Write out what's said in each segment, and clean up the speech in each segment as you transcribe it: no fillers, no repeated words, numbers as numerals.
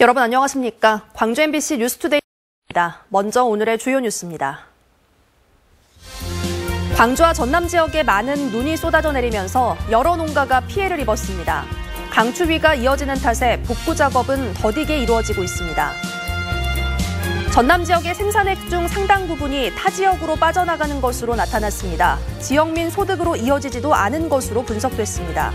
여러분 안녕하십니까? 광주 MBC 뉴스투데이입니다. 먼저 오늘의 주요 뉴스입니다. 광주와 전남 지역에 많은 눈이 쏟아져 내리면서 여러 농가가 피해를 입었습니다. 강추위가 이어지는 탓에 복구 작업은 더디게 이루어지고 있습니다. 전남 지역의 생산액 중 상당 부분이 타 지역으로 빠져나가는 것으로 나타났습니다. 지역민 소득으로 이어지지도 않은 것으로 분석됐습니다.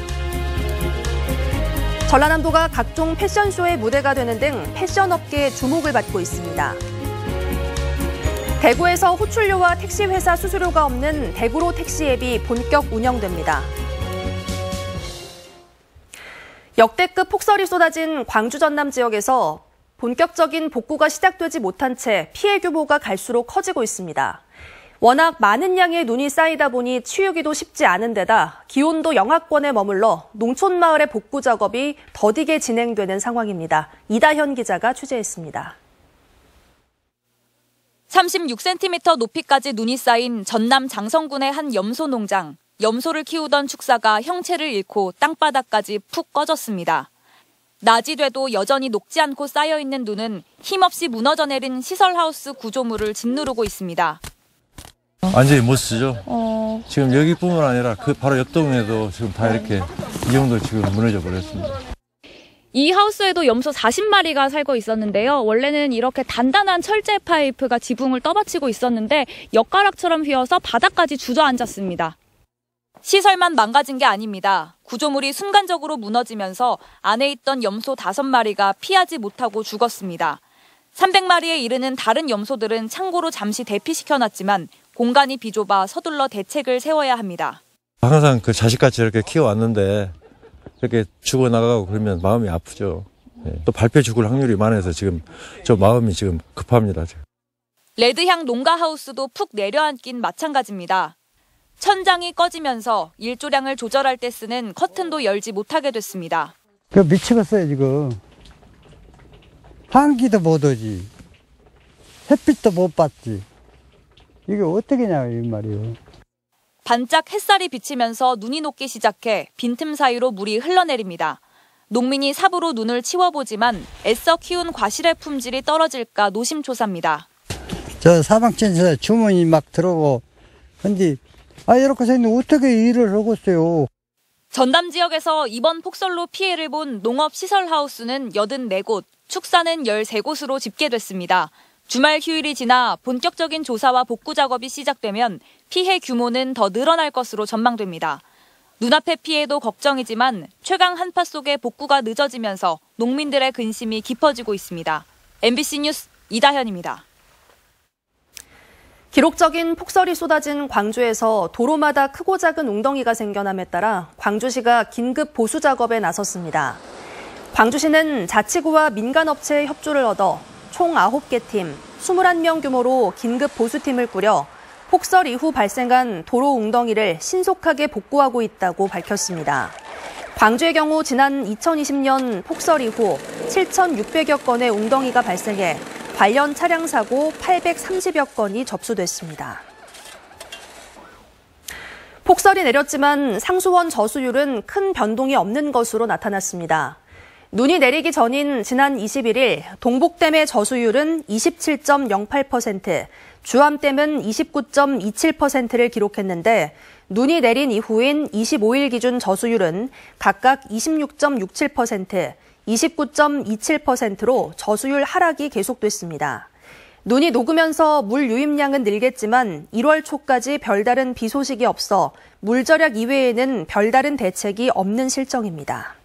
전라남도가 각종 패션쇼의 무대가 되는 등 패션업계의 주목을 받고 있습니다. 대구에서 호출료와 택시회사 수수료가 없는 대구로 택시 앱이 본격 운영됩니다. 역대급 폭설이 쏟아진 광주 전남 지역에서 본격적인 복구가 시작되지 못한 채 피해 규모가 갈수록 커지고 있습니다. 워낙 많은 양의 눈이 쌓이다 보니 치우기도 쉽지 않은 데다 기온도 영하권에 머물러 농촌 마을의 복구 작업이 더디게 진행되는 상황입니다. 이다현 기자가 취재했습니다. 36cm 높이까지 눈이 쌓인 전남 장성군의 한 염소 농장. 염소를 키우던 축사가 형체를 잃고 땅바닥까지 푹 꺼졌습니다. 낮이 돼도 여전히 녹지 않고 쌓여있는 눈은 힘없이 무너져 내린 시설하우스 구조물을 짓누르고 있습니다. 완전히 못 쓰죠. 지금 여기뿐만 아니라 그 바로 옆 동네도 지금 다 이렇게 이 정도 지금 무너져 버렸습니다. 이 하우스에도 염소 40마리가 살고 있었는데요. 원래는 이렇게 단단한 철제 파이프가 지붕을 떠받치고 있었는데 엿가락처럼 휘어서 바닥까지 주저앉았습니다. 시설만 망가진 게 아닙니다. 구조물이 순간적으로 무너지면서 안에 있던 염소 5마리가 피하지 못하고 죽었습니다. 300마리에 이르는 다른 염소들은 창고로 잠시 대피시켜놨지만 공간이 비좁아 서둘러 대책을 세워야 합니다. 항상 그 자식같이 이렇게 키워왔는데 이렇게 죽어나가고 그러면 마음이 아프죠. 또 밟혀 죽을 확률이 많아서 지금 저 마음이 지금 급합니다. 지금. 레드향 농가하우스도 푹 내려앉긴 마찬가지입니다. 천장이 꺼지면서 일조량을 조절할 때 쓰는 커튼도 열지 못하게 됐습니다. 미치겠어요 지금. 한기도 못 오지. 햇빛도 못 받지. 이게 어떻게냐 이 말이에요. 반짝 햇살이 비치면서 눈이 녹기 시작해 빈틈 사이로 물이 흘러내립니다. 농민이 삽으로 눈을 치워보지만 애써 키운 과실의 품질이 떨어질까 노심초사입니다. 저 사방천에서 주문이 막 들어오고 근데 이렇게 생겼는데 어떻게 일을 하고 있어요. 전남 지역에서 이번 폭설로 피해를 본 농업시설하우스는 84곳, 축사는 13곳으로 집계됐습니다. 주말 휴일이 지나 본격적인 조사와 복구 작업이 시작되면 피해 규모는 더 늘어날 것으로 전망됩니다. 눈앞의 피해도 걱정이지만 최강 한파 속에 복구가 늦어지면서 농민들의 근심이 깊어지고 있습니다. MBC 뉴스 이다현입니다. 기록적인 폭설이 쏟아진 광주에서 도로마다 크고 작은 웅덩이가 생겨남에 따라 광주시가 긴급 보수 작업에 나섰습니다. 광주시는 자치구와 민간업체의 협조를 얻어 총 9개 팀, 21명 규모로 긴급 보수팀을 꾸려 폭설 이후 발생한 도로 웅덩이를 신속하게 복구하고 있다고 밝혔습니다. 광주의 경우 지난 2020년 폭설 이후 7,600여 건의 웅덩이가 발생해 관련 차량 사고 830여 건이 접수됐습니다. 폭설이 내렸지만 상수원 저수율은 큰 변동이 없는 것으로 나타났습니다. 눈이 내리기 전인 지난 21일 동북댐의 저수율은 27.08%, 주암댐은 29.27%를 기록했는데 눈이 내린 이후인 25일 기준 저수율은 각각 26.67%, 29.27%로 저수율 하락이 계속됐습니다. 눈이 녹으면서 물 유입량은 늘겠지만 1월 초까지 별다른 비 소식이 없어 물 절약 이외에는 별다른 대책이 없는 실정입니다.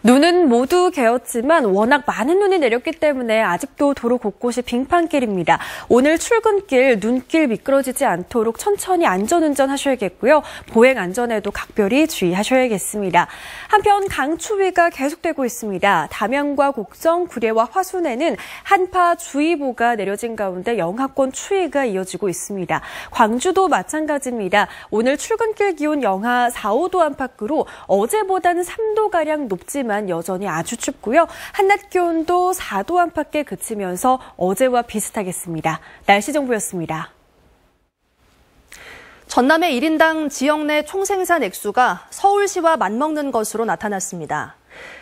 눈은 모두 개었지만 워낙 많은 눈이 내렸기 때문에 아직도 도로 곳곳이 빙판길입니다. 오늘 출근길, 눈길 미끄러지지 않도록 천천히 안전운전 하셔야겠고요. 보행 안전에도 각별히 주의하셔야겠습니다. 한편 강추위가 계속되고 있습니다. 담양과 곡성, 구례와 화순에는 한파주의보가 내려진 가운데 영하권 추위가 이어지고 있습니다. 광주도 마찬가지입니다. 오늘 출근길 기온 영하 4, 5도 안팎으로 어제보다는 3도가량 높지만 여전히 아주 춥고요. 한낮 기온도 4도 안팎에 그치면서 어제와 비슷하겠습니다. 날씨 정보였습니다. 전남의 1인당 지역 내 총생산 액수가 서울시와 맞먹는 것으로 나타났습니다.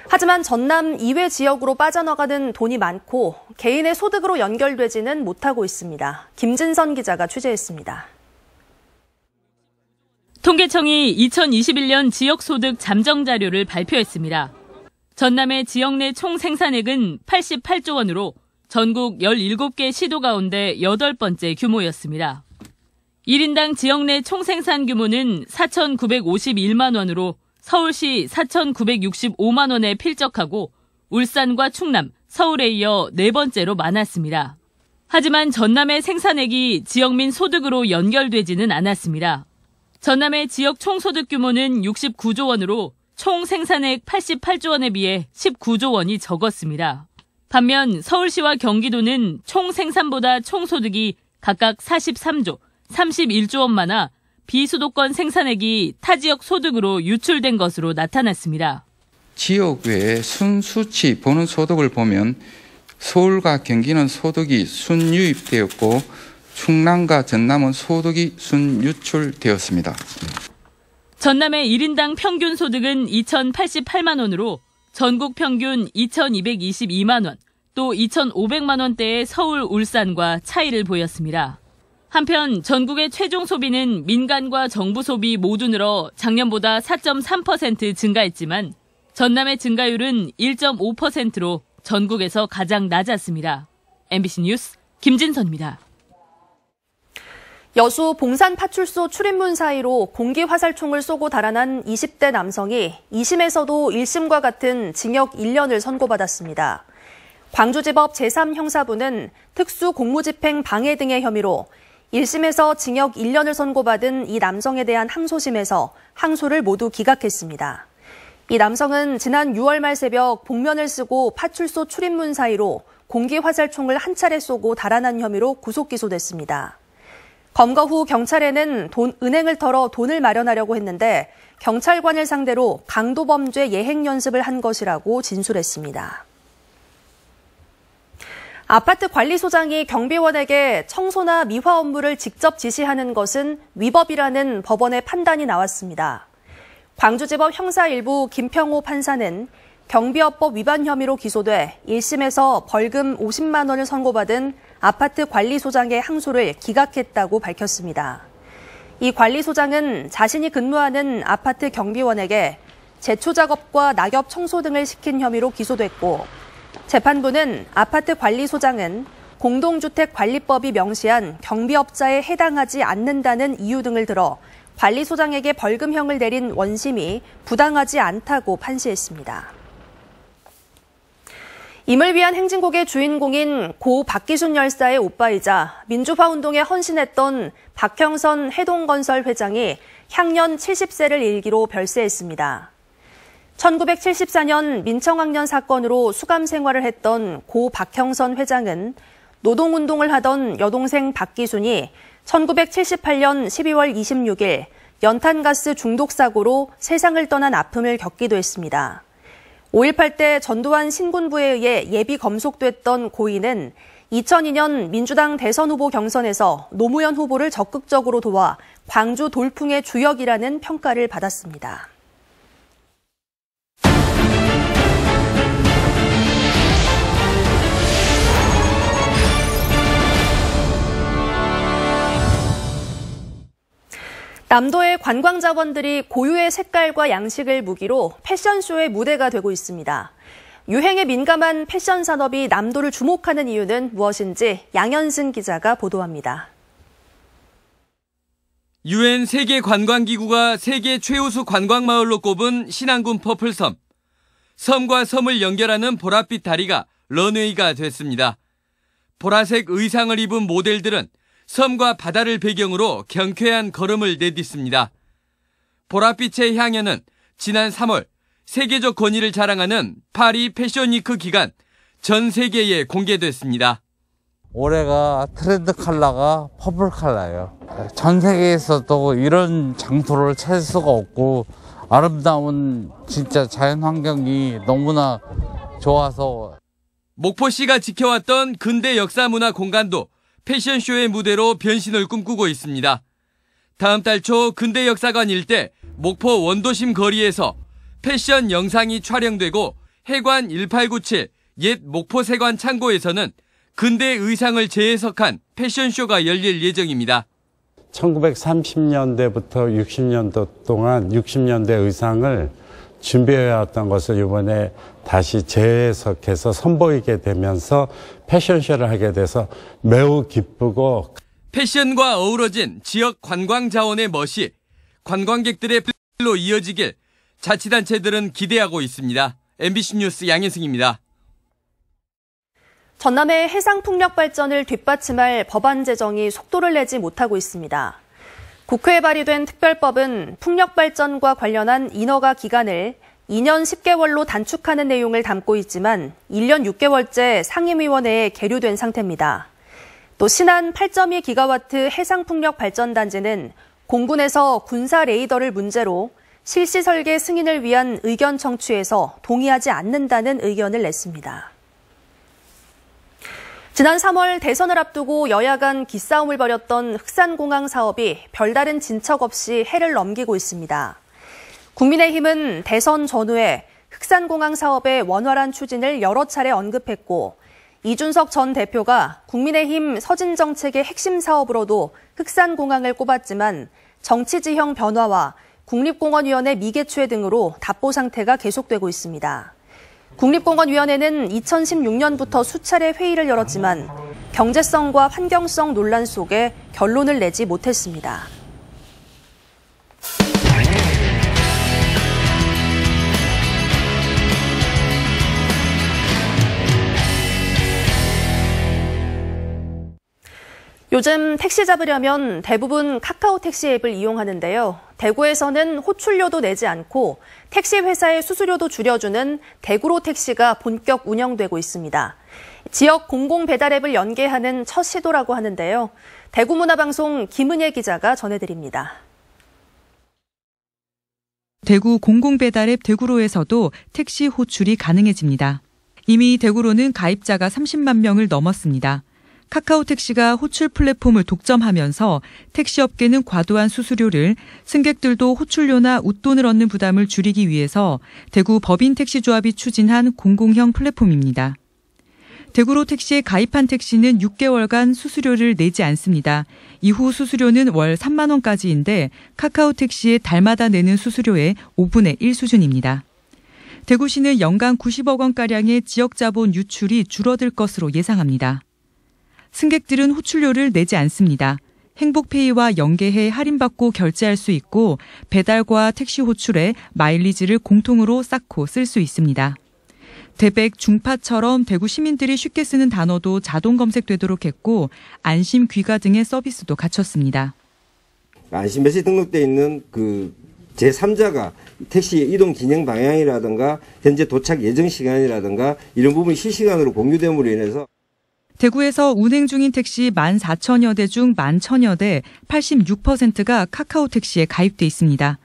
하지만 전남 이외 지역으로 빠져나가는 돈이 많고 개인의 소득으로 연결되지는 못하고 있습니다. 김진선 기자가 취재했습니다. 통계청이 2021년 지역소득 잠정 자료를 발표했습니다. 전남의 지역 내 총 생산액은 88조 원으로 전국 17개 시도 가운데 8번째 규모였습니다. 1인당 지역 내 총 생산 규모는 4,951만 원으로 서울시 4,965만 원에 필적하고 울산과 충남, 서울에 이어 4번째로 많았습니다. 하지만 전남의 생산액이 지역민 소득으로 연결되지는 않았습니다. 전남의 지역 총소득 규모는 69조 원으로 총 생산액 88조 원에 비해 19조 원이 적었습니다. 반면 서울시와 경기도는 총 생산보다 총소득이 각각 43조, 31조 원 많아 비수도권 생산액이 타 지역 소득으로 유출된 것으로 나타났습니다. 지역 외에 순수치 보는 소득을 보면 서울과 경기는 소득이 순유입되었고 충남과 전남은 소득이 순유출되었습니다. 전남의 1인당 평균 소득은 2,088만 원으로 전국 평균 2,222만 원, 또 2,500만 원대의 서울, 울산과 차이를 보였습니다. 한편 전국의 최종 소비는 민간과 정부 소비 모두 늘어 작년보다 4.3% 증가했지만 전남의 증가율은 1.5%로 전국에서 가장 낮았습니다. MBC 뉴스 김진선입니다. 여수 봉산 파출소 출입문 사이로 공기화살총을 쏘고 달아난 20대 남성이 2심에서도 1심과 같은 징역 1년을 선고받았습니다. 광주지법 제3형사부는 특수공무집행 방해 등의 혐의로 1심에서 징역 1년을 선고받은 이 남성에 대한 항소심에서 항소를 모두 기각했습니다. 이 남성은 지난 6월 말 새벽 복면을 쓰고 파출소 출입문 사이로 공기화살총을 한 차례 쏘고 달아난 혐의로 구속 기소됐습니다. 검거 후 경찰에는 은행을 털어 돈을 마련하려고 했는데 경찰관을 상대로 강도범죄 예행 연습을 한 것이라고 진술했습니다. 아파트 관리소장이 경비원에게 청소나 미화 업무를 직접 지시하는 것은 위법이라는 법원의 판단이 나왔습니다. 광주지법 형사 1부 김평호 판사는 경비업법 위반 혐의로 기소돼 1심에서 벌금 50만 원을 선고받은 아파트 관리소장의 항소를 기각했다고 밝혔습니다. 이 관리소장은 자신이 근무하는 아파트 경비원에게 제초 작업과 낙엽 청소 등을 시킨 혐의로 기소됐고 재판부는 아파트 관리소장은 공동주택관리법이 명시한 경비업자에 해당하지 않는다는 이유 등을 들어 관리소장에게 벌금형을 내린 원심이 부당하지 않다고 판시했습니다. 임을 위한 행진곡의 주인공인 고 박기순 열사의 오빠이자 민주화운동에 헌신했던 박형선 해동건설 회장이 향년 70세를 일기로 별세했습니다. 1974년 민청학년 사건으로 수감 생활을 했던 고 박형선 회장은 노동운동을 하던 여동생 박기순이 1978년 12월 26일 연탄가스 중독 사고로 세상을 떠난 아픔을 겪기도 했습니다. 5.18 때 전두환 신군부에 의해 예비 검속됐던 고인은 2002년 민주당 대선 후보 경선에서 노무현 후보를 적극적으로 도와 광주 돌풍의 주역이라는 평가를 받았습니다. 남도의 관광자원들이 고유의 색깔과 양식을 무기로 패션쇼의 무대가 되고 있습니다. 유행에 민감한 패션 산업이 남도를 주목하는 이유는 무엇인지 양현승 기자가 보도합니다. UN 세계관광기구가 세계 최우수 관광마을로 꼽은 신안군 퍼플섬. 섬과 섬을 연결하는 보랏빛 다리가 런웨이가 됐습니다. 보라색 의상을 입은 모델들은 섬과 바다를 배경으로 경쾌한 걸음을 내딛습니다. 보랏빛의 향연은 지난 3월 세계적 권위를 자랑하는 파리 패션위크 기간 전 세계에 공개됐습니다. 올해가 트렌드 컬러가 퍼플 컬러예요. 전 세계에서도 이런 장소를 찾을 수가 없고 아름다운 진짜 자연 환경이 너무나 좋아서 목포시가 지켜왔던 근대 역사 문화 공간도 패션쇼의 무대로 변신을 꿈꾸고 있습니다. 다음 달 초 근대 역사관 일대 목포 원도심 거리에서 패션 영상이 촬영되고 해관 1897 옛 목포세관 창고에서는 근대 의상을 재해석한 패션쇼가 열릴 예정입니다. 1930년대부터 60년도 동안 60년대 의상을 준비해왔던 것을 이번에 다시 재해석해서 선보이게 되면서 패션쇼를 하게 돼서 매우 기쁘고, 패션과 어우러진 지역 관광 자원의 멋이 관광객들의 필로 이어지길 자치단체들은 기대하고 있습니다. MBC 뉴스 양혜승입니다. 전남의 해상풍력 발전을 뒷받침할 법안 제정이 속도를 내지 못하고 있습니다. 국회에 발의된 특별법은 풍력 발전과 관련한 인허가 기간을 2년 10개월로 단축하는 내용을 담고 있지만 1년 6개월째 상임위원회에 계류된 상태입니다. 또 신안 8.2기가와트 해상풍력 발전단지는 공군에서 군사 레이더를 문제로 실시 설계 승인을 위한 의견 청취에서 동의하지 않는다는 의견을 냈습니다. 지난 3월 대선을 앞두고 여야 간 기싸움을 벌였던 흑산공항 사업이 별다른 진척 없이 해를 넘기고 있습니다. 국민의힘은 대선 전후에 흑산공항 사업의 원활한 추진을 여러 차례 언급했고, 이준석 전 대표가 국민의힘 서진정책의 핵심 사업으로도 흑산공항을 꼽았지만 정치 지형 변화와 국립공원위원회 미개최 등으로 답보 상태가 계속되고 있습니다. 국립공원위원회는 2016년부터 수차례 회의를 열었지만 경제성과 환경성 논란 속에 결론을 내지 못했습니다. 요즘 택시 잡으려면 대부분 카카오 택시 앱을 이용하는데요. 대구에서는 호출료도 내지 않고 택시 회사의 수수료도 줄여주는 대구로 택시가 본격 운영되고 있습니다. 지역 공공 배달 앱을 연계하는 첫 시도라고 하는데요. 대구문화방송 김은혜 기자가 전해드립니다. 대구 공공배달앱 대구로에서도 택시 호출이 가능해집니다. 이미 대구로는 가입자가 30만 명을 넘었습니다. 카카오 택시가 호출 플랫폼을 독점하면서 택시업계는 과도한 수수료를, 승객들도 호출료나 웃돈을 얻는 부담을 줄이기 위해서 대구 법인택시조합이 추진한 공공형 플랫폼입니다. 대구로 택시에 가입한 택시는 6개월간 수수료를 내지 않습니다. 이후 수수료는 월 3만 원까지인데 카카오 택시에 달마다 내는 수수료의 5분의 1 수준입니다. 대구시는 연간 90억 원가량의 지역자본 유출이 줄어들 것으로 예상합니다. 승객들은 호출료를 내지 않습니다. 행복페이와 연계해 할인받고 결제할 수 있고 배달과 택시 호출에 마일리지를 공통으로 쌓고 쓸 수 있습니다. 대백, 중파처럼 대구 시민들이 쉽게 쓰는 단어도 자동 검색되도록 했고 안심 귀가 등의 서비스도 갖췄습니다. 안심배시 등록되어 있는 제3자가 택시의 이동 진행 방향이라든가 현재 도착 예정 시간이라든가 이런 부분이 실시간으로 공유됨으로 인해서 대구에서 운행 중인 택시 14,000여 대 중 11,000여 대 86%가 카카오 택시에 가입돼 있습니다.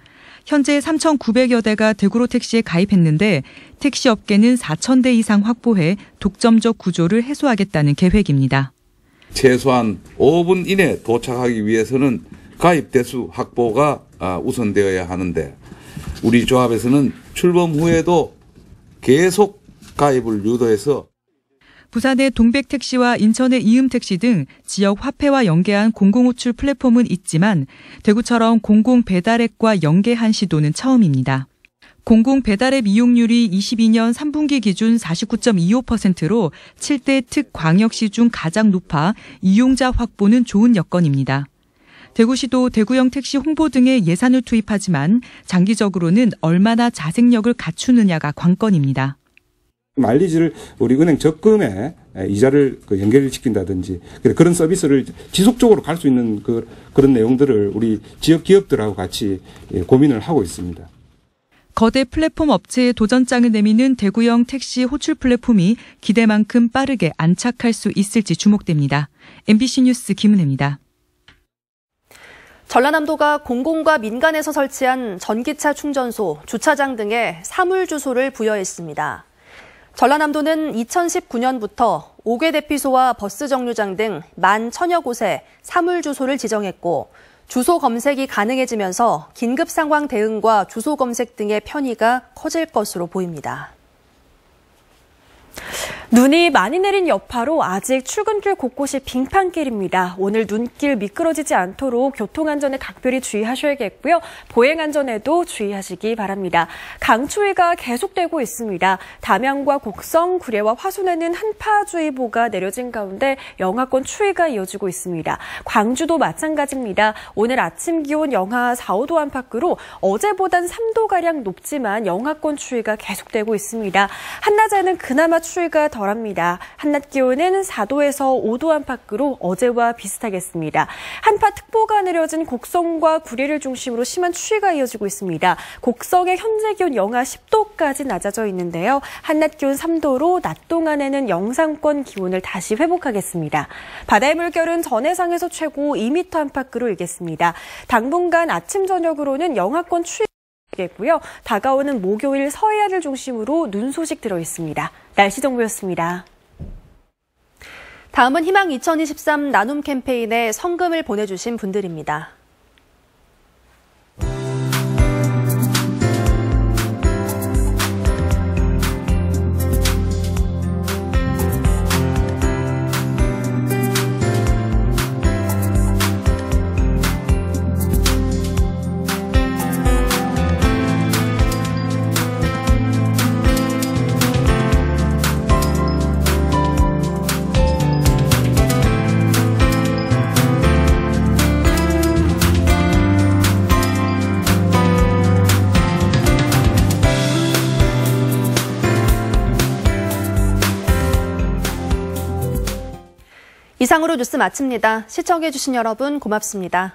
현재 3,900여 대가 대구로 택시에 가입했는데 택시 업계는 4,000대 이상 확보해 독점적 구조를 해소하겠다는 계획입니다. 최소한 5분 이내 도착하기 위해서는 가입 대수 확보가 우선되어야 하는데 우리 조합에서는 출범 후에도 계속 가입을 유도해서 부산의 동백택시와 인천의 이음택시 등 지역 화폐와 연계한 공공호출 플랫폼은 있지만 대구처럼 공공배달앱과 연계한 시도는 처음입니다. 공공배달앱 이용률이 22년 3분기 기준 49.25%로 7대 특광역시 중 가장 높아 이용자 확보는 좋은 여건입니다. 대구시도 대구형 택시 홍보 등에 예산을 투입하지만 장기적으로는 얼마나 자생력을 갖추느냐가 관건입니다. 마일리지를 우리 은행 적금에 이자를 연결시킨다든지 그런 서비스를 지속적으로 갈 수 있는 그런 내용들을 우리 지역 기업들하고 같이 고민을 하고 있습니다. 거대 플랫폼 업체에 도전장을 내미는 대구형 택시 호출 플랫폼이 기대만큼 빠르게 안착할 수 있을지 주목됩니다. MBC 뉴스 김은혜입니다. 전라남도가 공공과 민간에서 설치한 전기차 충전소, 주차장 등에 사물주소를 부여했습니다. 전라남도는 2019년부터 5개 대피소와 버스 정류장 등 11,000여 곳에 사물주소를 지정했고 주소 검색이 가능해지면서 긴급 상황 대응과 주소 검색 등의 편의가 커질 것으로 보입니다. 눈이 많이 내린 여파로 아직 출근길 곳곳이 빙판길입니다. 오늘 눈길 미끄러지지 않도록 교통안전에 각별히 주의하셔야겠고요. 보행안전에도 주의하시기 바랍니다. 강추위가 계속되고 있습니다. 담양과 곡성, 구례와 화순에는 한파주의보가 내려진 가운데 영하권 추위가 이어지고 있습니다. 광주도 마찬가지입니다. 오늘 아침 기온 영하 4, 5도 안팎으로 어제보단 3도가량 높지만 영하권 추위가 계속되고 있습니다. 한낮에는 그나마 추위가 덜합니다. 한낮 기온은 4도에서 5도 안팎으로 어제와 비슷하겠습니다. 한파특보가 내려진 곡성과 구례를 중심으로 심한 추위가 이어지고 있습니다. 곡성의 현재 기온 영하 10도까지 낮아져 있는데요. 한낮 기온 3도로 낮 동안에는 영상권 기온을 다시 회복하겠습니다. 바다의 물결은 전해상에서 최고 2m 안팎으로 일겠습니다. 당분간 아침 저녁으로는 영하권 추위 겠고요. 다가오는 목요일 서해안을 중심으로 눈 소식 들어 있습니다. 날씨 정보였습니다. 다음은 희망 2023 나눔 캠페인에 성금을 보내주신 분들입니다. 이상으로 뉴스 마칩니다. 시청해주신 여러분 고맙습니다.